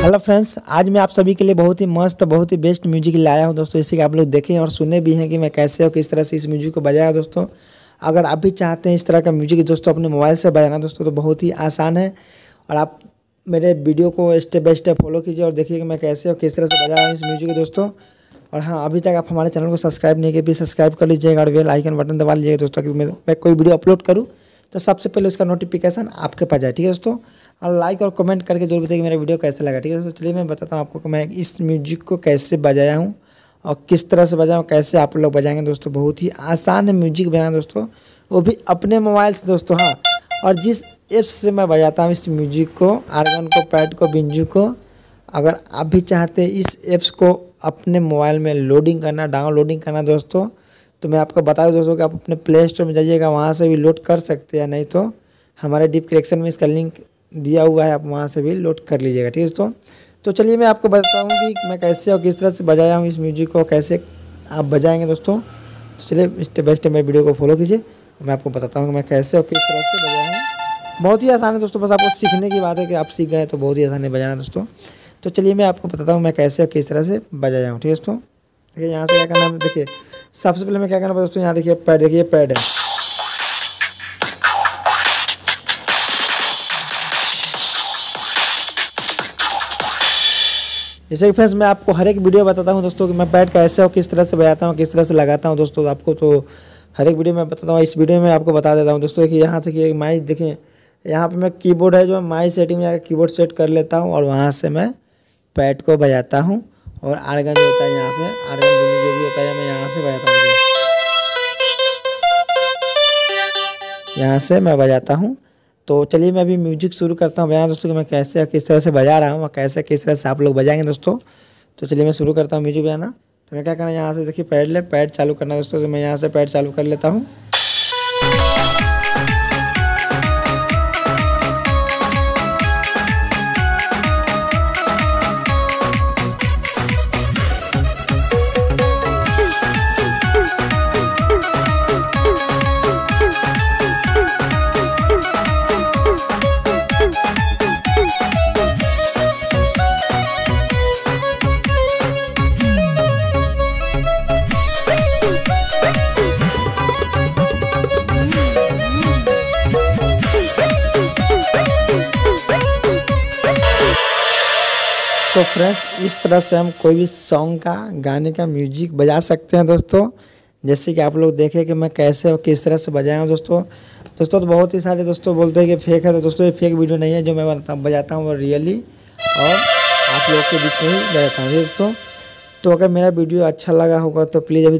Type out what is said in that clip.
Hello friends, आज मैं आप सभी के लिए बहुत ही मस्त बहुत ही बेस्ट म्यूजिक लाया हूं दोस्तों। इसी का आप लोग देखें और सुने भी हैं कि मैं कैसे और किस तरह से इस म्यूजिक को बजाया दोस्तों। अगर आप भी चाहते हैं इस तरह का म्यूजिक दोस्तों अपने मोबाइल से बजाना दोस्तों तो बहुत ही आसान है। और आप मेरे वीडियो को स्टेप बाय स्टेप फॉलो कीजिए और देखिए कि मैं कैसे और किस तरह से बजा रहा हूँ इस म्यूजिक दोस्तों। और हाँ, अभी तक आप हमारे चैनल को सब्सक्राइब नहीं किए, प्लीज़ सब्सक्राइब कर लीजिएगा और बेल आइकन बटन दबा लीजिएगा दोस्तों, कि मैं कोई वीडियो अपलोड करूँ तो सबसे पहले उसका नोटिफिकेशन आपके पास जाए। ठीक है दोस्तों, और लाइक और कमेंट करके जरूर बताइए कि मेरा वीडियो कैसा लगा। ठीक है दोस्तों, चलिए मैं बताता हूँ आपको कि मैं इस म्यूजिक को कैसे बजाया हूँ और किस तरह से बजाया हूँ, कैसे आप लोग बजाएंगे दोस्तों। बहुत ही आसान है म्यूजिक बजाना दोस्तों, वो भी अपने मोबाइल से दोस्तों। हाँ, और जिस ऐप्स से मैं बजाता हूँ इस म्यूजिक को, आर्गन को, पैड को, बिंजू को, अगर आप भी चाहते हैं इस ऐप्स को अपने मोबाइल में लोडिंग करना, डाउनलोडिंग करना दोस्तों, तो मैं आपको बता दूं दोस्तों कि आप अपने प्ले स्टोर में जाइएगा, वहाँ से भी लोड कर सकते हैं। नहीं तो हमारे डिस्क्रिप्शन में इसका लिंक दिया हुआ है, आप वहाँ से भी लोड कर लीजिएगा। ठीक है दोस्तों, तो चलिए मैं आपको बताता हूँ कि मैं कैसे और किस तरह से बजाया हूँ इस म्यूजिक को, कैसे आप बजाएंगे दोस्तों। तो चलिए स्टेप बाय स्टेप मेरे वीडियो को फॉलो कीजिए, मैं आपको बताता हूँ कि मैं कैसे और किस तरह से बजाया हूँ। बहुत ही आसान है दोस्तों, बस आपको सीखने की बात है कि आप सीख गए तो बहुत ही आसान है बजाना दोस्तों। तो चलिए मैं आपको बताता हूँ मैं कैसे और किस तरह से बजाया हूँ। ठीक है दोस्तों, देखिए यहाँ से क्या करना है, देखिए सबसे पहले मैं क्या करना है दोस्तों, यहाँ देखिए पैड, देखिए पैड है। जैसे कि फ्रेंड्स मैं आपको हर एक वीडियो बताता हूँ दोस्तों कि मैं पैड कैसे और किस तरह से बजाता हूँ, किस तरह से लगाता हूँ दोस्तों आपको, तो हर एक वीडियो में बताता हूँ। इस वीडियो में आपको बता देता हूँ दोस्तों कि यहाँ देखिए माइक, देखिए यहाँ पे मैं कीबोर्ड है जो माई सेटिंग में जाकर कीबोर्ड सेट कर लेता हूँ और वहाँ से मैं पैड को बजाता हूँ। और आर्गन जो होता है यहाँ से, आर्गन जो भी होता है मैं यहाँ से बजाता हूँ, यहाँ से मैं बजाता हूँ। तो चलिए मैं अभी म्यूजिक शुरू करता हूँ बजाना दोस्तों कि मैं कैसे और किस तरह से बजा रहा हूँ और कैसे किस तरह से आप लोग बजाएंगे दोस्तों। तो चलिए मैं शुरू करता हूँ म्यूजिक बजाना। तो मैं क्या करना है, यहाँ से देखिए पैड चालू करना है दोस्तों, तो मैं यहाँ से पैड चालू कर लेता हूँ। तो फ्रेंड्स इस तरह से हम कोई भी सॉन्ग का, गाने का म्यूजिक बजा सकते हैं दोस्तों। जैसे कि आप लोग देखें कि मैं कैसे और किस तरह से बजाया हूँ दोस्तों। तो बहुत ही सारे दोस्तों बोलते हैं कि फेक है, तो दोस्तों ये फेक वीडियो नहीं है, जो मैं बजाता हूँ वो रियली और आप लोग के बीच में ही बजाता हूँ दोस्तों। तो अगर मेरा वीडियो अच्छा लगा होगा तो प्लीज़ अभी